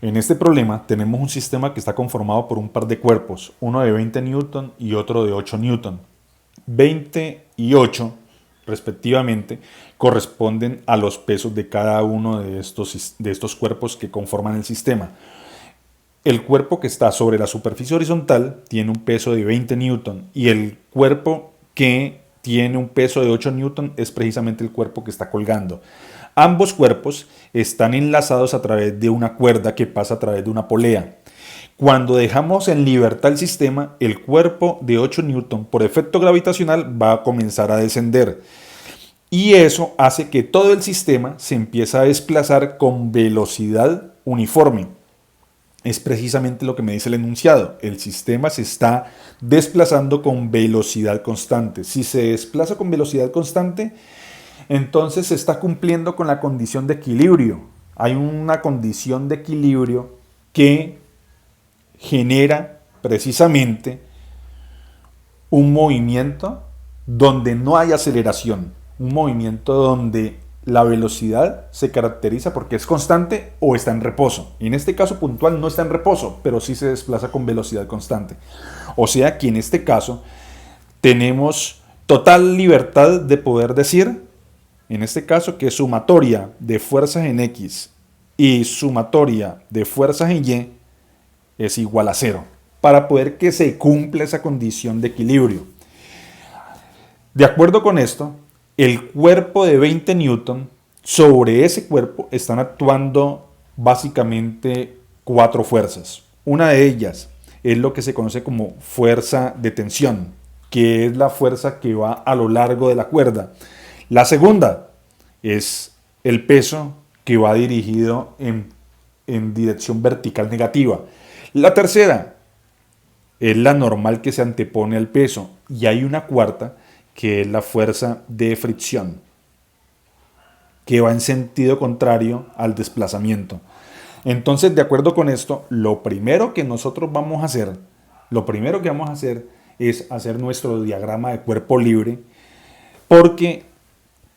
En este problema tenemos un sistema que está conformado por un par de cuerpos, uno de 20 newton y otro de 8 newton. 20 y 8, respectivamente, corresponden a los pesos de cada uno de estos cuerpos que conforman el sistema. El cuerpo que está sobre la superficie horizontal tiene un peso de 20 newton y el cuerpo que tiene un peso de 8 newton es precisamente el cuerpo que está colgando. Ambos cuerpos están enlazados a través de una cuerda que pasa a través de una polea. Cuando dejamos en libertad el sistema, el cuerpo de 8 newton por efecto gravitacional va a comenzar a descender. Y eso hace que todo el sistema se empiece a desplazar con velocidad uniforme. Es precisamente lo que me dice el enunciado. El sistema se está desplazando con velocidad constante. Si se desplaza con velocidad constante, entonces se está cumpliendo con la condición de equilibrio. Hay una condición de equilibrio que genera precisamente un movimiento donde no hay aceleración, un movimiento donde la velocidad se caracteriza porque es constante o está en reposo. Y en este caso puntual no está en reposo, pero sí se desplaza con velocidad constante. O sea que en este caso tenemos total libertad de poder decir, en este caso, que sumatoria de fuerzas en X y sumatoria de fuerzas en Y es igual a cero, para poder que se cumpla esa condición de equilibrio. De acuerdo con esto, el cuerpo de 20 newton, sobre ese cuerpo están actuando básicamente cuatro fuerzas. Una de ellas es lo que se conoce como fuerza de tensión, que es la fuerza que va a lo largo de la cuerda. La segunda es el peso que va dirigido en dirección vertical negativa. La tercera es la normal que se antepone al peso. Y hay una cuarta que es la fuerza de fricción, que va en sentido contrario al desplazamiento. Entonces, de acuerdo con esto, lo primero que vamos a hacer es hacer nuestro diagrama de cuerpo libre, porque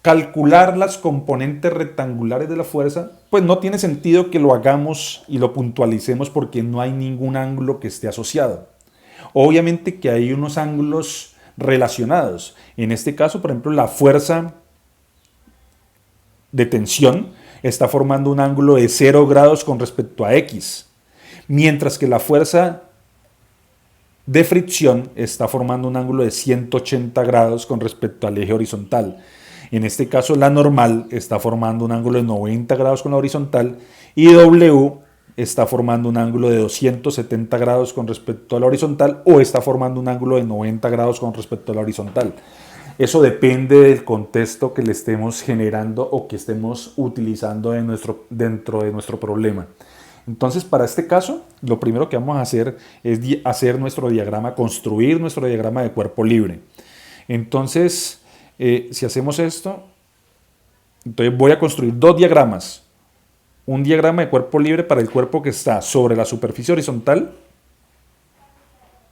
calcular las componentes rectangulares de la fuerza, pues no tiene sentido que lo hagamos y lo puntualicemos porque no hay ningún ángulo que esté asociado. Obviamente que hay unos ángulos relacionados. En este caso, por ejemplo, la fuerza de tensión está formando un ángulo de 0 grados con respecto a X, mientras que la fuerza de fricción está formando un ángulo de 180 grados con respecto al eje horizontal. En este caso, la normal está formando un ángulo de 90 grados con la horizontal y W está formando un ángulo de 270 grados con respecto a la horizontal o está formando un ángulo de 90 grados con respecto a la horizontal. Eso depende del contexto que le estemos generando o que estemos utilizando dentro de nuestro problema. Entonces, para este caso, lo primero que vamos a hacer es hacer nuestro diagrama, construir nuestro diagrama de cuerpo libre. Entonces, si hacemos esto, entonces voy a construir dos diagramas. Un diagrama de cuerpo libre para el cuerpo que está sobre la superficie horizontal,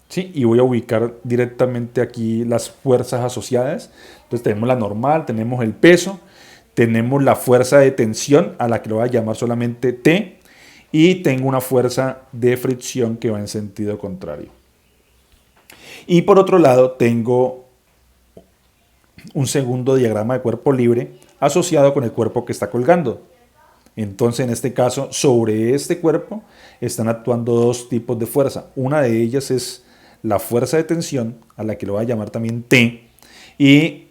¿sí? Y voy a ubicar directamente aquí las fuerzas asociadas. Entonces tenemos la normal, tenemos el peso, tenemos la fuerza de tensión, a la que lo voy a llamar solamente T, y tengo una fuerza de fricción que va en sentido contrario. Y por otro lado tengo un segundo diagrama de cuerpo libre asociado con el cuerpo que está colgando. Entonces, en este caso, sobre este cuerpo están actuando dos tipos de fuerza. Una de ellas es la fuerza de tensión, a la que lo voy a llamar también T, y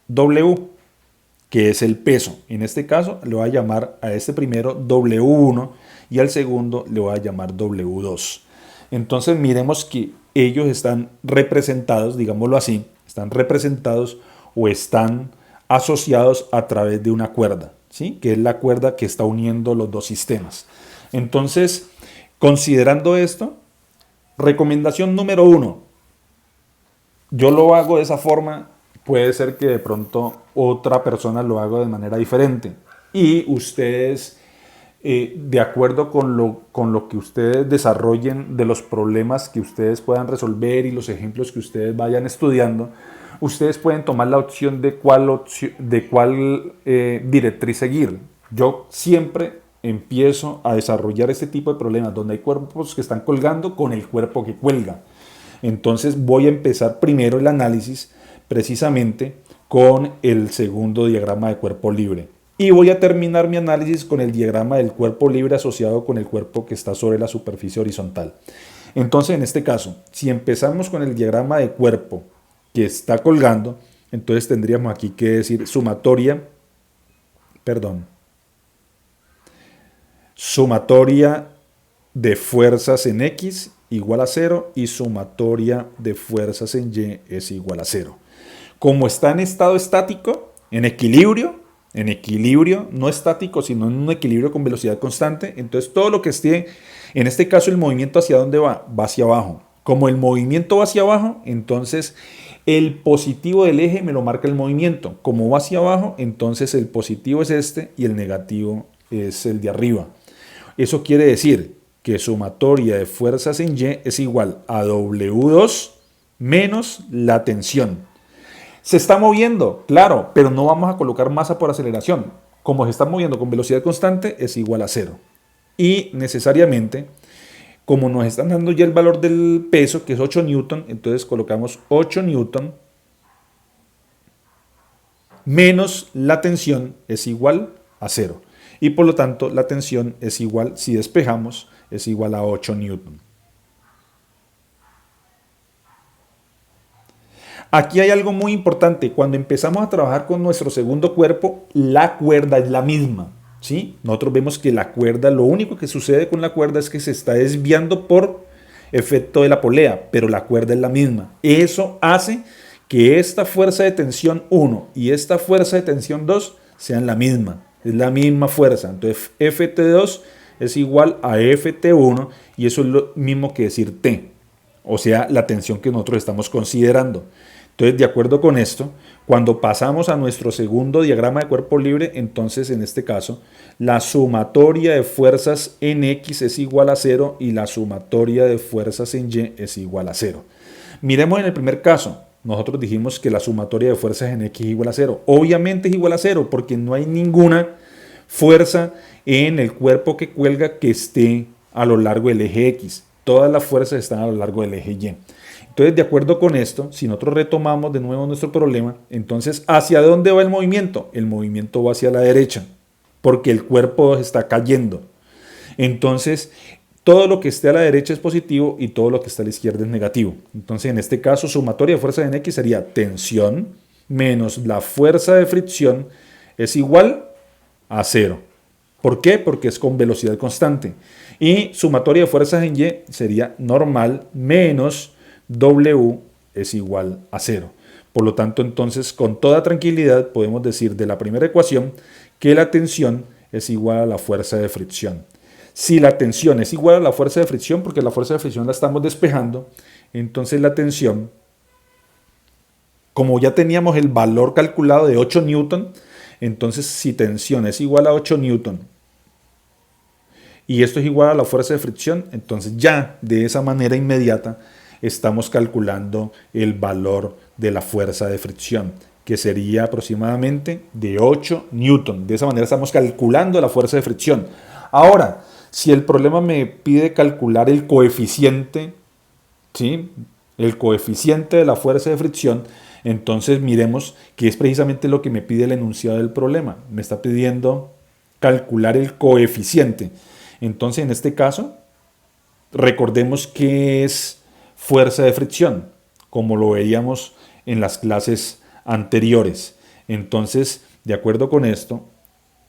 W, que es el peso. En este caso, le voy a llamar a este primero W1 y al segundo le voy a llamar W2. Entonces, miremos que ellos están representados, digámoslo así, están representados o están asociados a través de una cuerda, ¿sí? Que es la cuerda que está uniendo los dos sistemas. Entonces, considerando esto, recomendación número 1, yo lo hago de esa forma, puede ser que de pronto otra persona lo haga de manera diferente. Y ustedes, de acuerdo con lo que ustedes desarrollen de los problemas que ustedes puedan resolver y los ejemplos que ustedes vayan estudiando, ustedes pueden tomar la opción de cuál directriz seguir. Yo siempre empiezo a desarrollar este tipo de problemas donde hay cuerpos que están colgando con el cuerpo que cuelga. Entonces voy a empezar primero el análisis precisamente con el segundo diagrama de cuerpo libre. Y voy a terminar mi análisis con el diagrama del cuerpo libre asociado con el cuerpo que está sobre la superficie horizontal. Entonces, en este caso, si empezamos con el diagrama de cuerpo que está colgando, entonces tendríamos aquí que decir sumatoria de fuerzas en X igual a 0 y sumatoria de fuerzas en Y es igual a 0. Como está en estado estático, en equilibrio, no estático, sino en un equilibrio con velocidad constante, entonces todo lo que esté, en este caso el movimiento hacia dónde va, va hacia abajo. Como el movimiento va hacia abajo, entonces el positivo del eje me lo marca el movimiento. Como va hacia abajo, entonces el positivo es este y el negativo es el de arriba. Eso quiere decir que sumatoria de fuerzas en Y es igual a W2 menos la tensión. Se está moviendo, claro, pero no vamos a colocar masa por aceleración. Como se está moviendo con velocidad constante, es igual a 0. Y necesariamente, como nos están dando ya el valor del peso, que es 8 newton, entonces colocamos 8 newton menos la tensión es igual a 0. Y por lo tanto, la tensión es igual, si despejamos, es igual a 8 newton. Aquí hay algo muy importante. Cuando empezamos a trabajar con nuestro segundo cuerpo, la cuerda es la misma, ¿sí? Nosotros vemos que la cuerda, lo único que sucede con la cuerda es que se está desviando por efecto de la polea, pero la cuerda es la misma. Eso hace que esta fuerza de tensión 1 y esta fuerza de tensión 2 sean la misma. Es la misma fuerza. Entonces, Ft2 es igual a Ft1 y eso es lo mismo que decir T, o sea, la tensión que nosotros estamos considerando. Entonces, de acuerdo con esto, cuando pasamos a nuestro segundo diagrama de cuerpo libre, entonces en este caso, la sumatoria de fuerzas en X es igual a 0 y la sumatoria de fuerzas en Y es igual a 0. Miremos en el primer caso. Nosotros dijimos que la sumatoria de fuerzas en X es igual a 0. Obviamente es igual a 0 porque no hay ninguna fuerza en el cuerpo que cuelga que esté a lo largo del eje X. Todas las fuerzas están a lo largo del eje Y. Entonces, de acuerdo con esto, si nosotros retomamos de nuevo nuestro problema, entonces, ¿hacia dónde va el movimiento? El movimiento va hacia la derecha, porque el cuerpo está cayendo. Entonces, todo lo que esté a la derecha es positivo y todo lo que está a la izquierda es negativo. Entonces, en este caso, sumatoria de fuerzas en X sería tensión menos la fuerza de fricción es igual a 0. ¿Por qué? Porque es con velocidad constante. Y sumatoria de fuerzas en Y sería normal menos W es igual a 0. Por lo tanto, entonces, con toda tranquilidad podemos decir de la primera ecuación que la tensión es igual a la fuerza de fricción. Si la tensión es igual a la fuerza de fricción, porque la fuerza de fricción la estamos despejando, entonces la tensión, como ya teníamos el valor calculado de 8 newton, entonces si tensión es igual a 8 newton y esto es igual a la fuerza de fricción, entonces ya de esa manera inmediata estamos calculando el valor de la fuerza de fricción, que sería aproximadamente de 8 newton. De esa manera estamos calculando la fuerza de fricción. Ahora, si el problema me pide calcular el coeficiente, ¿sí? El coeficiente de la fuerza de fricción, entonces miremos que es precisamente lo que me pide el enunciado del problema. Me está pidiendo calcular el coeficiente. Entonces, en este caso, recordemos que es fuerza de fricción, como lo veíamos en las clases anteriores. Entonces, de acuerdo con esto,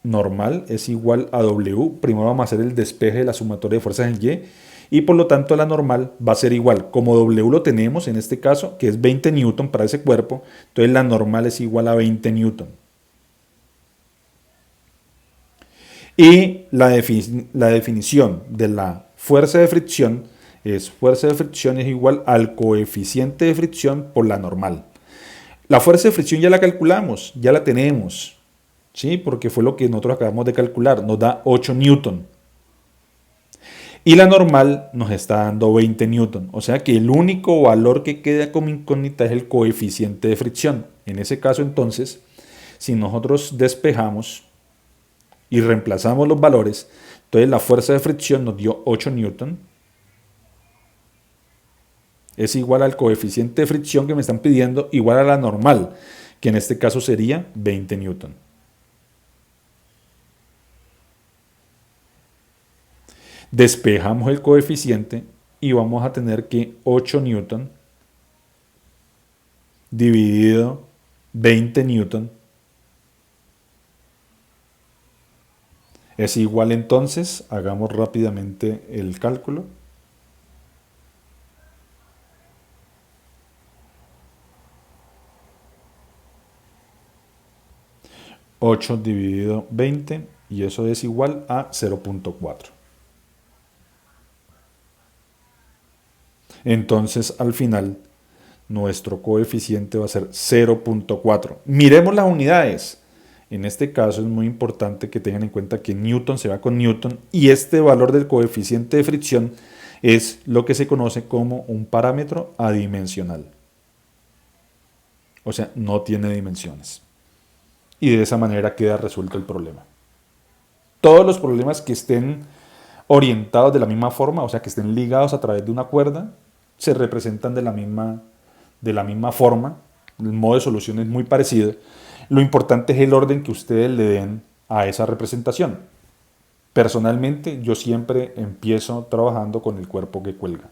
normal es igual a W. Primero vamos a hacer el despeje de la sumatoria de fuerzas en Y y por lo tanto la normal va a ser igual. Como W lo tenemos en este caso, que es 20 newton para ese cuerpo, entonces la normal es igual a 20 newton. Y la definición de la fuerza de fricción es igual al coeficiente de fricción por la normal. La fuerza de fricción ya la calculamos, ya la tenemos, ¿sí? Porque fue lo que nosotros acabamos de calcular, nos da 8 newton. Y la normal nos está dando 20 newton, o sea que el único valor que queda como incógnita es el coeficiente de fricción. En ese caso entonces, si nosotros despejamos y reemplazamos los valores, entonces la fuerza de fricción nos dio 8 newton. Es igual al coeficiente de fricción que me están pidiendo, igual a la normal, que en este caso sería 20 newton. Despejamos el coeficiente y vamos a tener que 8 newton dividido 20 newton es igual, entonces, hagamos rápidamente el cálculo. Ocho dividido 20 y eso es igual a 0.4. Entonces, al final, nuestro coeficiente va a ser 0.4. Miremos las unidades. En este caso es muy importante que tengan en cuenta que newton se va con newton y este valor del coeficiente de fricción es lo que se conoce como un parámetro adimensional. O sea, no tiene dimensiones. Y de esa manera queda resuelto el problema. Todos los problemas que estén orientados de la misma forma, o sea, que estén ligados a través de una cuerda, se representan de la misma forma. El modo de solución es muy parecido. Lo importante es el orden que ustedes le den a esa representación. Personalmente, yo siempre empiezo trabajando con el cuerpo que cuelga.